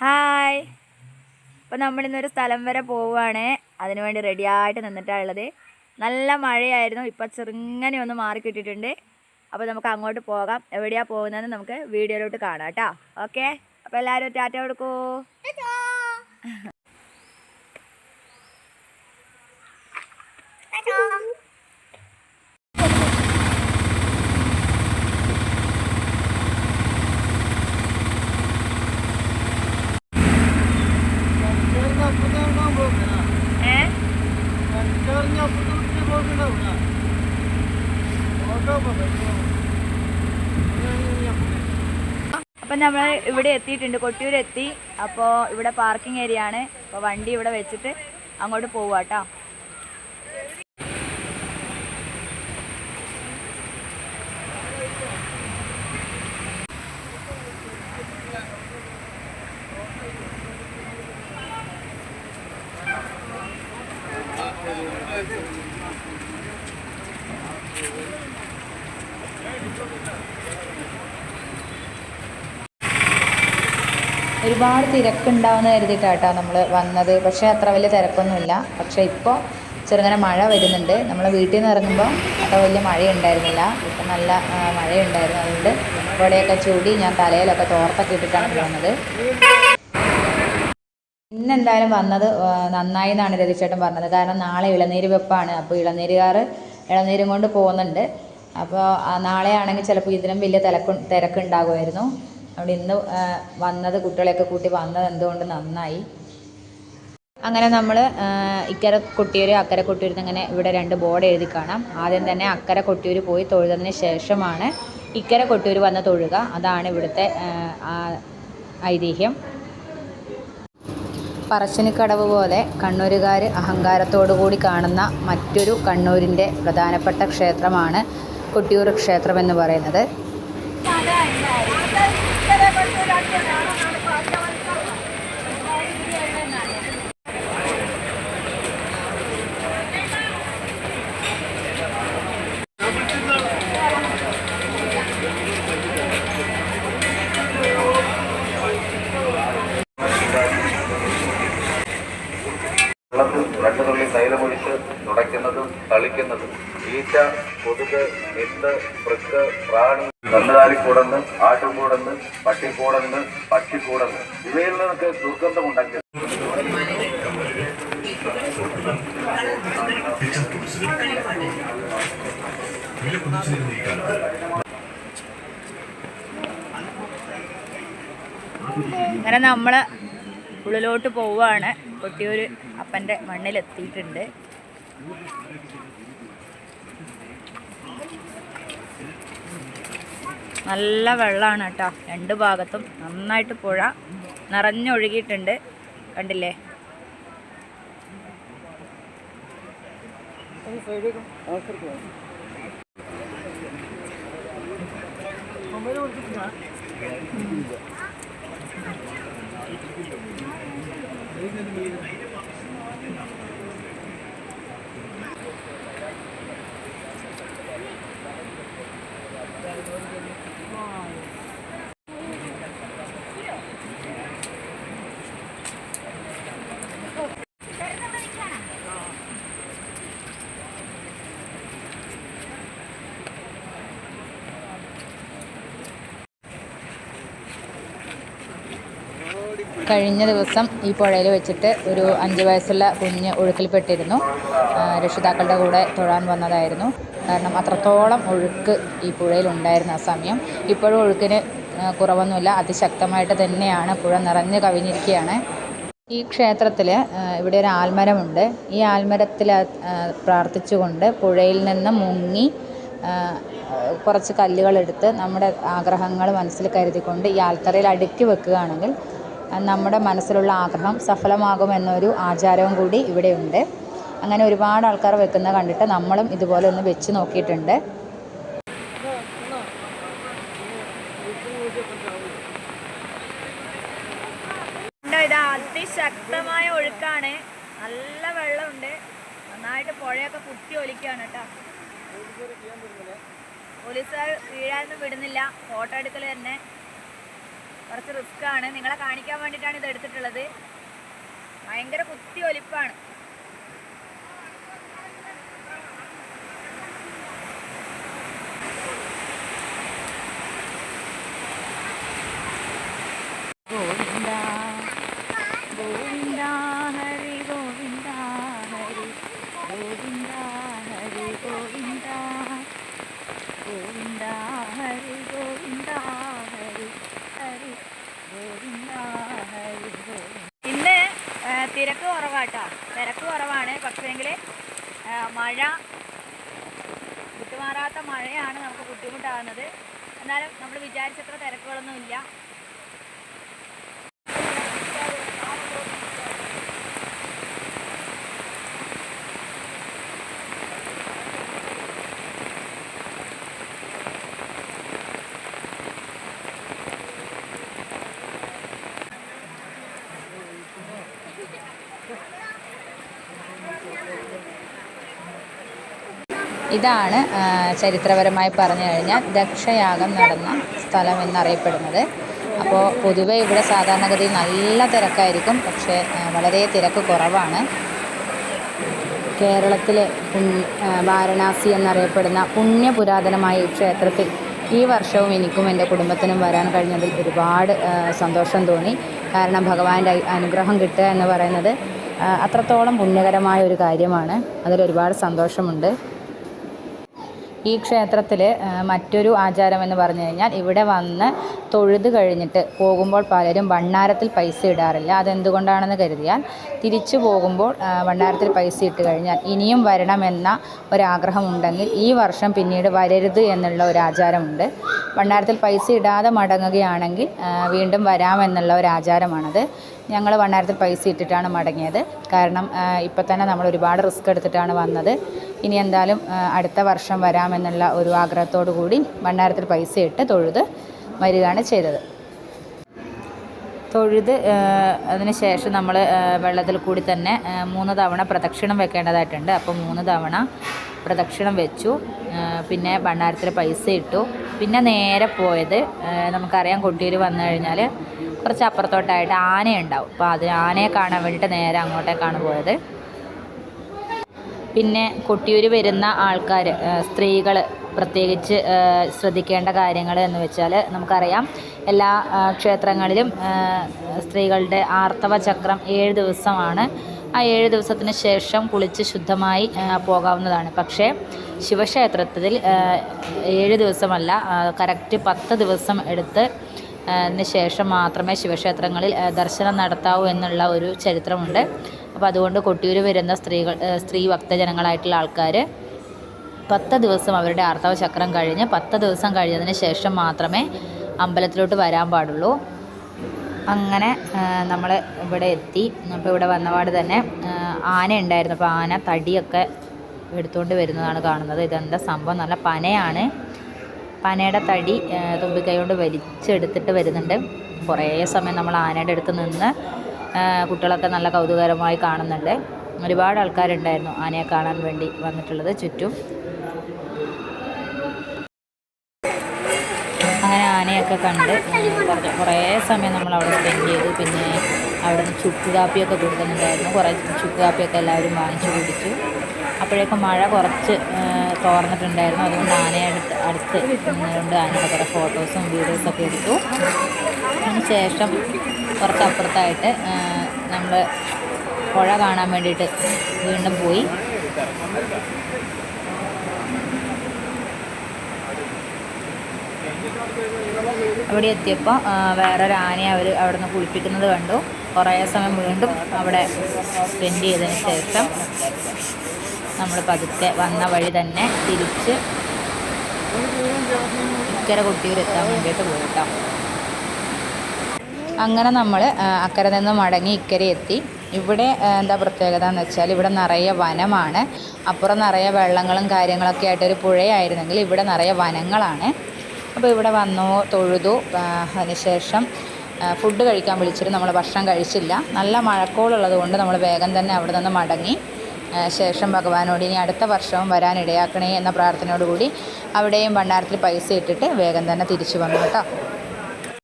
Hi. അപ്പോൾ നമ്മളിന്നൊരു സ്ഥലം വരെ പോവുകയാണ്. അതിനുവേണ്ടി റെഡിയായിട്ട് നിന്നിട്ടാണ് ഉള്ളത്. നല്ല മഴയായിരുന്നു, ഇപ്പം ചെറുങ്ങനെ ഒന്ന് മാറി കിട്ടിയിട്ടുണ്ട്. അപ്പോൾ നമുക്ക് അങ്ങോട്ട് പോകാം. എവിടെയാണ് പോകുന്നതെന്ന് നമുക്ക് വീഡിയോയിലോട്ട് കാണാം കേട്ടോ. ഓക്കെ, അപ്പോൾ എല്ലാവരും ടാറ്റ കൊടുക്കൂ. അപ്പം നമ്മൾ ഇവിടെ എത്തിയിട്ടുണ്ട്, കൊട്ടിയൂർ എത്തി. അപ്പോൾ ഇവിടെ പാർക്കിംഗ് ഏരിയ ആണ്. അപ്പോൾ വണ്ടി ഇവിടെ വെച്ചിട്ട് അങ്ങോട്ട് പോവാം കേട്ടോ. ഒരുപാട് തിരക്കുണ്ടാവുമെന്ന് കരുതിയിട്ടാട്ടോ നമ്മൾ വന്നത്. പക്ഷേ അത്ര വലിയ തിരക്കൊന്നുമില്ല. പക്ഷേ ഇപ്പോൾ ചെറുങ്ങനെ മഴ വരുന്നുണ്ട്. നമ്മൾ വീട്ടിൽ നിന്ന് ഇറങ്ങുമ്പോൾ അത്ര വലിയ മഴയുണ്ടായിരുന്നില്ല. ഇപ്പം നല്ല മഴയുണ്ടായിരുന്നു. അതുകൊണ്ട് ഇവിടെയൊക്കെ ചൂടി ഞാൻ തലയിലൊക്കെ തോർത്തൊക്കെ ഇട്ടിട്ടാണ് പോകുന്നത്. ഇന്നെന്തായാലും വന്നത് നന്നായി എന്നാണ് രതിച്ചേട്ടൻ പറഞ്ഞത്. കാരണം നാളെ ഇളനീര് വെപ്പാണ്. അപ്പോൾ ഇളനീരും കൊണ്ട് പോകുന്നുണ്ട്. അപ്പോൾ നാളെ ആണെങ്കിൽ ചിലപ്പോൾ ഇതിനും വലിയ തിരക്കുണ്ടാകുമായിരുന്നു. അവിടെ ഇന്ന് വന്നത്, കുട്ടികളെയൊക്കെ കൂട്ടി വന്നത് എന്തുകൊണ്ട് നന്നായി. അങ്ങനെ നമ്മൾ ഇക്കരെ കൊട്ടിയൂർ അക്കരെ കൊട്ടിയൂർ എന്നിങ്ങനെ ഇവിടെ 2 ബോർഡ് എഴുതി കാണാം. ആദ്യം തന്നെ അക്കരെ കൊട്ടിയൂർ പോയി തൊഴുതതിന് ശേഷമാണ് ഇക്കരെ കൊട്ടിയൂർ വന്ന് തൊഴുക. അതാണ് ഇവിടുത്തെ ഐതിഹ്യം. പറശ്ശിനിക്കടവ് പോലെ കണ്ണൂരുകാർ അഹങ്കാരത്തോടു കൂടി കാണുന്ന മറ്റൊരു കണ്ണൂരിൻ്റെ പ്രധാനപ്പെട്ട ക്ഷേത്രമാണ് കൊട്ടിയൂർ ക്ഷേത്രമെന്ന് പറയുന്നത്. വെള്ളത്തിൽ 2 തുള്ളി തൈലമൊഴിച്ച് തുടയ്ക്കുന്നതും തളിക്കുന്നതും ഈച്ച, കൊതുക്, എത്ത്, വൃക്ക്, പ്രാണി, കന്നുകാലിക്കൂടന്ന്, ആട്ടുംകൂടന്ന്, പട്ടിക്കൂടന്ന്, പക്ഷിക്കൂടന്ന് ഇവയിൽ നിന്നൊക്കെ ദുർഗന്ധമുണ്ടാക്കി അങ്ങനെ നമ്മൾ ഉള്ളിലോട്ട് പോവുകയാണ്. കൊട്ടിയൂർ അപ്പൻ്റെ മണ്ണിലെത്തിയിട്ടുണ്ട്. നല്ല വെള്ളമാണ് കേട്ടോ. 2 ഭാഗത്തും നന്നായിട്ട് പുഴ നിറഞ്ഞൊഴുകിയിട്ടുണ്ട്, കണ്ടില്ലേ. കഴിഞ്ഞ ദിവസം ഈ പുഴയിൽ വെച്ചിട്ട് ഒരു 5 വയസ്സുള്ള കുഞ്ഞ് ഒഴുക്കിൽപ്പെട്ടിരുന്നു. രക്ഷിതാക്കളുടെ കൂടെ തൊഴാൻ വന്നതായിരുന്നു. കാരണം അത്രത്തോളം ഒഴുക്ക് ഈ പുഴയിലുണ്ടായിരുന്ന ആ സമയം. ഇപ്പോഴും ഒഴുക്കിന് കുറവൊന്നുമില്ല, അതിശക്തമായിട്ട് തന്നെയാണ് പുഴ നിറഞ്ഞ് കവിഞ്ഞിരിക്കുകയാണ്. ഈ ക്ഷേത്രത്തിൽ ഇവിടെ ഒരു ആൽമരമുണ്ട്. ഈ ആൽമരത്തിൽ പ്രാർത്ഥിച്ചുകൊണ്ട് പുഴയിൽ നിന്ന് മുങ്ങി കുറച്ച് കല്ലുകളെടുത്ത് നമ്മുടെ ആഗ്രഹങ്ങൾ മനസ്സിൽ കരുതിക്കൊണ്ട് ഈ ആൽത്തറയിൽ അടുക്കി വെക്കുകയാണെങ്കിൽ നമ്മുടെ മനസ്സിലുള്ള ആഗ്രഹം സഫലമാകുമെന്നൊരു ആചാരവും കൂടി ഇവിടെയുണ്ട്. അങ്ങനെ ഒരുപാട് ആൾക്കാർ വെക്കുന്നത് കണ്ടിട്ട് നമ്മളും ഇതുപോലെ ഒന്ന് വെച്ച് നോക്കിയിട്ടുണ്ട്. ഇത് അതിശക്തമായ ഒഴുക്കാണ്, നല്ല വെള്ളമുണ്ട്, നന്നായിട്ട് പുഴയൊക്കെ കുത്തി ഒലിക്കുകയാണ് കേട്ടോ. പോലീസുകാർ വീഴാനൊന്നും വിടുന്നില്ല, ഫോട്ടോ എടുക്കൽ തന്നെ. കുറച്ച് റിസ്ക്കാണ്. നിങ്ങളെ കാണിക്കാൻ വേണ്ടിയിട്ടാണ് ഇത് എടുത്തിട്ടുള്ളത്. ഭയങ്കര കുത്തി ഒലിപ്പാണ്. ഗോവിന്ദ ഗോവിന്ദ ഹരി ഗോവിന്ദ ഹരി ഗോവിന്ദ ഹരി ഗോവിന്ദ ഗോവിന്ദ ഹരി ഗോവിന്ദ ഹരി ഹരി ഗോവിന്ദ ഹരി ഗോവിന്ദ. ഇന്ന് തിരക്ക് കുറവാട്ടോ, തിരക്ക് കുറവാണ്. പക്ഷേങ്കിൽ മഴ വിട്ടുമാറാത്ത മഴയാണ് നമുക്ക് ബുദ്ധിമുട്ടാകുന്നത്. എന്നാലും നമ്മൾ വിചാരിച്ചത്ര തിരക്കുകളൊന്നും ഇല്ല. ഇതാണ് ചരിത്രപരമായി പറഞ്ഞു കഴിഞ്ഞാൽ ദക്ഷയാഗം നടന്ന സ്ഥലം എന്നറിയപ്പെടുന്നത്. അപ്പോൾ പൊതുവെ ഇവിടെ സാധാരണഗതിയിൽ നല്ല തിരക്കായിരിക്കും, പക്ഷേ വളരെ തിരക്ക് കുറവാണ്. കേരളത്തിലെ വാരണാസി എന്നറിയപ്പെടുന്ന പുണ്യപുരാതനമായ ഈ ക്ഷേത്രത്തിൽ ഈ വർഷവും എനിക്കും എൻ്റെ കുടുംബത്തിനും വരാൻ കഴിഞ്ഞതിൽ ഒരുപാട് സന്തോഷം തോന്നി. കാരണം ഭഗവാന്റെ അനുഗ്രഹം കിട്ടുക എന്ന് പറയുന്നത് അത്രത്തോളം പുണ്യകരമായ ഒരു കാര്യമാണ്. അതിലൊരുപാട് സന്തോഷമുണ്ട്. ഈ ക്ഷേത്രത്തിൽ മറ്റൊരു ആചാരം എന്ന് പറഞ്ഞു കഴിഞ്ഞാൽ ഇവിടെ വന്ന് തൊഴുത് കഴിഞ്ഞിട്ട് പോകുമ്പോൾ പലരും ഭണ്ഡാരത്തിൽ പൈസ ഇടാറില്ല. അതെന്തുകൊണ്ടാണെന്ന് കരുതിയാൽ തിരിച്ചു പോകുമ്പോൾ ഭണ്ഡാരത്തിൽ പൈസ ഇട്ട് കഴിഞ്ഞാൽ ഇനിയും വരണമെന്ന ഒരാഗ്രഹമുണ്ടെങ്കിൽ ഈ വർഷം പിന്നീട് വരരുത് എന്നുള്ള ഒരു ആചാരമുണ്ട്. ഭണ്ഡാരത്തിൽ പൈസ ഇടാതെ മടങ്ങുകയാണെങ്കിൽ വീണ്ടും വരാമെന്നുള്ള ഒരു ആചാരമാണത്. ഞങ്ങൾ ഭണ്ഡാരത്തിൽ പൈസ ഇട്ടിട്ടാണ് മടങ്ങിയത്. കാരണം ഇപ്പം തന്നെ നമ്മൾ ഒരുപാട് റിസ്ക് എടുത്തിട്ടാണ് വന്നത്. ഇനി എന്തായാലും അടുത്ത വർഷം വരാമെന്നുള്ള ഒരു ആഗ്രഹത്തോടു കൂടി ഭണ്ഡാരത്തിൽ പൈസ ഇട്ട് തൊഴുത് വരികയാണ് ചെയ്തത്. തൊഴുത് അതിന് ശേഷം നമ്മൾ വെള്ളത്തിൽ കൂടി തന്നെ 3 തവണ പ്രദക്ഷിണം വെക്കേണ്ടതായിട്ടുണ്ട്. അപ്പോൾ 3 തവണ പ്രദക്ഷിണം വെച്ചു. പിന്നെ ഭണ്ഡാരത്തിൽ പൈസ ഇട്ടു. പിന്നെ നേരെ പോയത് നമുക്കറിയാം, കൊട്ടിയൂർ വന്നു കഴിഞ്ഞാൽ കുറച്ച് അപ്പുറത്തോട്ടായിട്ട് ആനയുണ്ടാവും. അപ്പോൾ അത് ആനയെ കാണാൻ വേണ്ടിയിട്ട് നേരെ അങ്ങോട്ടേക്കാണ് പോയത്. പിന്നെ കൊട്ടിയൂർ വരുന്ന ആൾക്കാർ, സ്ത്രീകൾ പ്രത്യേകിച്ച് ശ്രദ്ധിക്കേണ്ട കാര്യങ്ങൾ എന്ന് വെച്ചാൽ നമുക്കറിയാം, എല്ലാ ക്ഷേത്രങ്ങളിലും സ്ത്രീകളുടെ ആർത്തവ ചക്രം 7 ദിവസമാണ്. ആ 7 ദിവസത്തിന് ശേഷം കുളിച്ച് ശുദ്ധമായി പോകാവുന്നതാണ്. പക്ഷേ ശിവക്ഷേത്രത്തിൽ 7 ദിവസമല്ല, കറക്റ്റ് 10 ദിവസം എടുത്ത് അതിന് ശേഷം മാത്രമേ ശിവക്ഷേത്രങ്ങളിൽ ദർശനം നടത്താവൂ എന്നുള്ള ഒരു ചരിത്രമുണ്ട്. അപ്പോൾ അതുകൊണ്ട് കൊട്ടിയൂർ വരുന്ന സ്ത്രീ ഭക്തജനങ്ങളായിട്ടുള്ള ആൾക്കാർ 10 ദിവസം അവരുടെ ആർത്തവ ചക്രം കഴിഞ്ഞ് 10 ദിവസം കഴിഞ്ഞതിന് ശേഷം മാത്രമേ അമ്പലത്തിലോട്ട് വരാൻ പാടുള്ളൂ. അങ്ങനെ നമ്മൾ ഇവിടെ എത്തി. അപ്പോൾ ഇവിടെ വന്നപാട് തന്നെ ആന ഉണ്ടായിരുന്നു. അപ്പോൾ ആന തടിയൊക്കെ എടുത്തുകൊണ്ട് വരുന്നതാണ് കാണുന്നത്. ഇതെന്താ സംഭവം? നല്ല പനയാണ്. പനയുടെ തടി തുമ്പിക്കൈ കൊണ്ട് വലിച്ചെടുത്തിട്ട് വരുന്നുണ്ട്. കുറേ സമയം നമ്മൾ ആനയുടെ അടുത്ത് നിന്ന് കുട്ടികളൊക്കെ നല്ല കൗതുകകരമായി കാണുന്നുണ്ട്. ഒരുപാട് ആൾക്കാരുണ്ടായിരുന്നു ആനയെ കാണാൻ വേണ്ടി വന്നിട്ടുള്ളത് ചുറ്റും. അങ്ങനെ ആനയൊക്കെ കണ്ട് കുറേ സമയം നമ്മൾ അവിടെ സ്പെൻഡ് ചെയ്തു. പിന്നെ അവിടെ നിന്ന് ചുക്ക് കാപ്പിയൊക്കെ കൊടുക്കുന്നുണ്ടായിരുന്നു. കുറേ ചുക്ക് കാപ്പിയൊക്കെ എല്ലാവരും വാങ്ങിച്ചു കുടിച്ചു. അപ്പോഴേക്കും മഴ കുറച്ച് തോർന്നിട്ടുണ്ടായിരുന്നു. അതുകൊണ്ട് അടുത്ത് നിന്നുകൊണ്ട് ആനയുടെ കുറേ ഫോട്ടോസും വീഡിയോസൊക്കെ എടുത്തു. അതിന് ശേഷം കുറച്ചപ്പുറത്തായിട്ട് നമ്മൾ പുഴ കാണാൻ വേണ്ടിയിട്ട് വീണ്ടും പോയി. അവിടെ എത്തിയപ്പോൾ വേറൊരു ആനയെ അവിടെ നിന്ന് കുളിപ്പിക്കുന്നത് കണ്ടു. കുറേ സമയം വീണ്ടും അവിടെ സ്പെൻഡ് ചെയ്തതിന് ശേഷം നമ്മൾ പതുക്കെ വന്ന വഴി തന്നെ തിരിച്ച് ഇക്കരെ കൊട്ടിയൂർ എത്താൻ വേണ്ടിയിട്ട് പോയിട്ടാം. അങ്ങനെ നമ്മൾ അക്കരെ നിന്ന് മടങ്ങി ഇക്കരെ എത്തി. ഇവിടെ എന്താ പ്രത്യേകത എന്ന് വെച്ചാൽ ഇവിടെ നിറയെ വനമാണ്. അപ്പുറം നിറയെ വെള്ളങ്ങളും കാര്യങ്ങളൊക്കെ ആയിട്ടൊരു പുഴയായിരുന്നെങ്കിൽ ഇവിടെ നിറയെ വനങ്ങളാണ്. അപ്പോൾ ഇവിടെ വന്നു, തൊഴുതു. അതിനുശേഷം ഫുഡ് കഴിക്കാൻ വിളിച്ചിട്ട് നമ്മൾ ഭക്ഷണം കഴിച്ചില്ല. നല്ല മഴക്കോളുള്ളത് കൊണ്ട് നമ്മൾ വേഗം തന്നെ അവിടെ നിന്ന് മടങ്ങി. ശേഷം ഭഗവാനോട് ഇനി അടുത്ത വർഷവും വരാനിടയാക്കണേ എന്ന പ്രാർത്ഥനയോടുകൂടി അവിടെയും ഭണ്ഡാരത്തിൽ പൈസ ഇട്ടിട്ട് വേഗം തന്നെ തിരിച്ചു വന്നു കേട്ടോ.